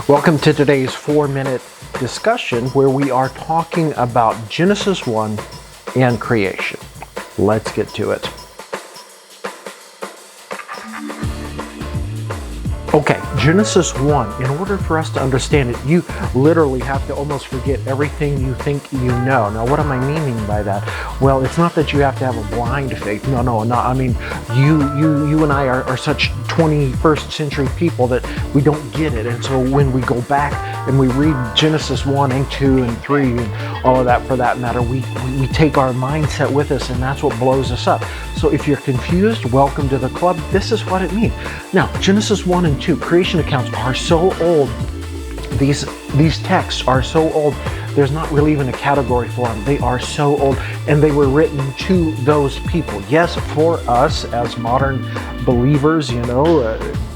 Welcome to today's 4-minute discussion where we are talking about Genesis 1 and creation. Let's get to it. Okay, Genesis 1, in order for us to understand it, you literally have to almost forget everything you think you know. Now, what am I meaning by that? Well, it's not that you have to have a blind faith. No. I mean, you and I are such 21st century people that we don't get it. And so when we go back and we read Genesis 1 and 2 and 3 and all of that for that matter, we take our mindset with us, and that's what blows us up. So if you're confused, welcome to the club. This is what it means. Now, Genesis 1 and 2 creation accounts are so old. These texts are so old. There's not really even a category for them. They are so old, and they were written to those people. Yes, for us as modern believers,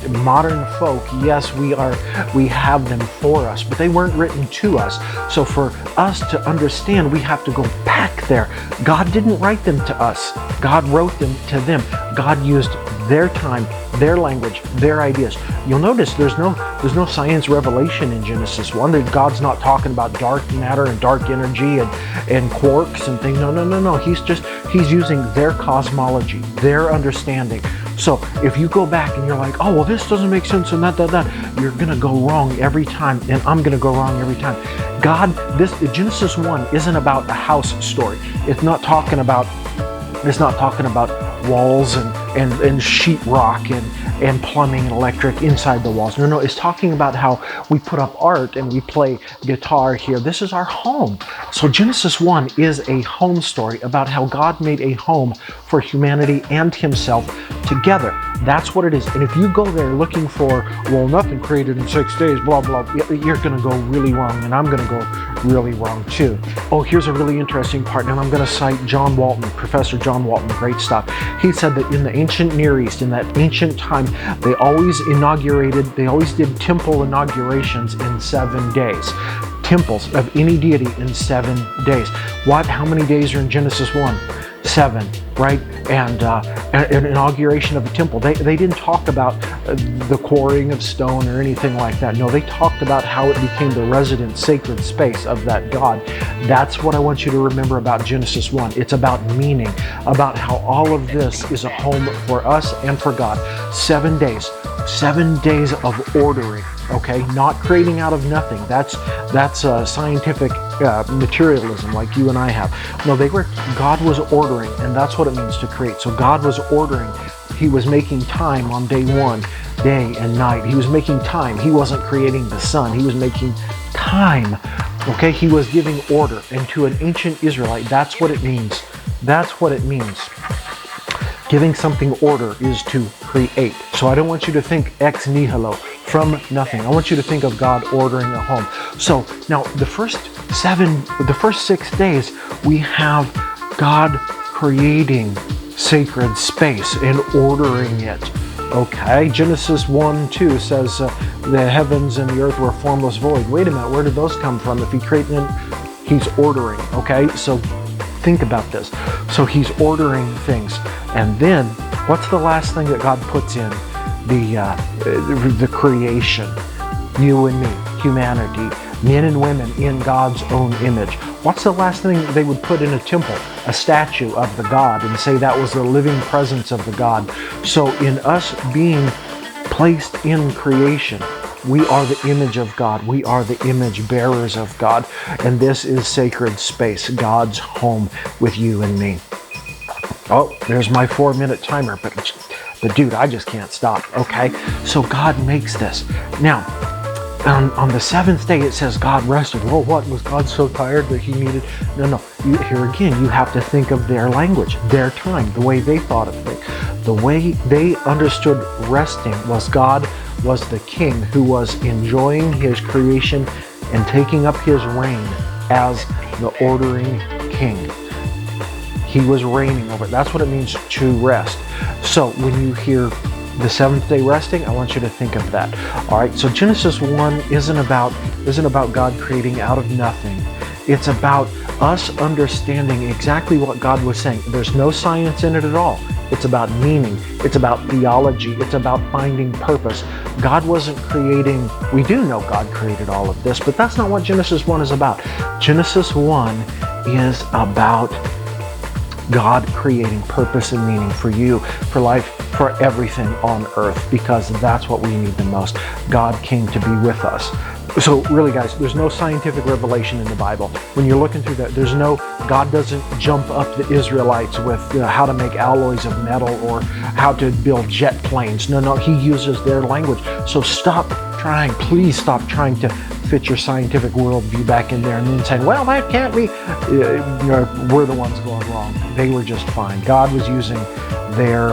modern folk, yes, we have them for us, but they weren't written to us. So for us to understand, we have to go back there. God didn't write them to us. God wrote them to them. God used their time, their language, their ideas. You'll notice there's no science revelation in Genesis 1. God's not talking about dark matter and dark energy and quarks and things. No. He's using their cosmology, their understanding. So if you go back and you're like, oh, well, this doesn't make sense and that, you're going to go wrong every time, and I'm going to go wrong every time. Genesis 1 isn't about a house story. It's not talking about walls and sheetrock and plumbing and electric inside the walls. No, it's talking about how we put up art and we play guitar here. This is our home. So Genesis 1 is a home story about how God made a home for humanity and himself together. That's what it is. And if you go there looking for, well, nothing created in 6 days, blah, blah, you're going to go really wrong, and I'm going to go really wrong too. Oh, here's a really interesting part, and I'm going to cite John Walton, Professor John Walton, great stuff. He said that in the ancient Near East, in that ancient time, they always did temple inaugurations in 7 days. Temples of any deity in 7 days. How many days are in Genesis 1? 7, right? And an inauguration of a temple. They didn't talk about the quarrying of stone or anything like that. No, they talked about how it became the resident sacred space of that God. That's what I want you to remember about Genesis 1. It's about meaning, about how all of this is a home for us and for God. 7 days. 7 days of ordering, okay? Not creating out of nothing. That's scientific materialism like you and I have. No, God was ordering, and that's what it means to create. So God was ordering. He was making time on day 1, day and night. He was making time. He wasn't creating the sun. He was making time, okay? He was giving order. And to an ancient Israelite, that's what it means. That's what it means. Giving something order is to create. So I don't want you to think ex nihilo, from nothing. I want you to think of God ordering a home. So now the first 6 days, we have God creating sacred space and ordering it. Okay, Genesis 1:2 says the heavens and the earth were formless void. Wait a minute, where did those come from? If he created them, he's ordering. Okay, so think about this. So he's ordering things. And then, what's the last thing that God puts in the creation? You and me, humanity, men and women in God's own image. What's the last thing they would put in a temple? A statue of the God, and say that was the living presence of the God. So in us being placed in creation, we are the image of God. We are the image bearers of God. And this is sacred space, God's home with you and me. Oh, there's my 4-minute timer, but dude, I just can't stop, okay? So God makes this. Now, on the 7th day, it says God rested. Well, what? Was God so tired that he needed? No. Here again, you have to think of their language, their time, the way they thought of things. The way they understood resting was God was the king who was enjoying his creation and taking up his reign as the ordering king. He was reigning over it. That's what it means to rest. So when you hear the 7th day resting, I want you to think of that. All right, so Genesis 1 isn't about God creating out of nothing. It's about us understanding exactly what God was saying. There's no science in it at all. It's about meaning. It's about theology. It's about finding purpose. God wasn't creating, we do know God created all of this, but that's not what Genesis 1 is about. Genesis 1 is about God creating purpose and meaning for you, for life, for everything on earth, because that's what we need the most. God came to be with us. So really, guys, there's no scientific revelation in the Bible. When you're looking through that, there's no, God doesn't jump up the Israelites with how to make alloys of metal or how to build jet planes. No, he uses their language. So stop trying, please stop trying to fit your scientific worldview back in there and then saying, well, that can't be, we're the ones going wrong. They were just fine. God was using their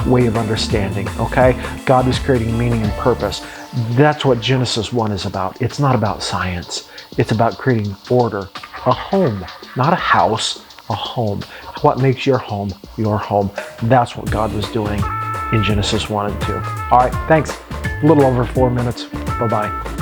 way of understanding, okay? God was creating meaning and purpose. That's what Genesis 1 is about. It's not about science. It's about creating order. A home, not a house, a home. What makes your home your home? That's what God was doing in Genesis 1 and 2. All right, thanks. A little over 4 minutes. Bye-bye.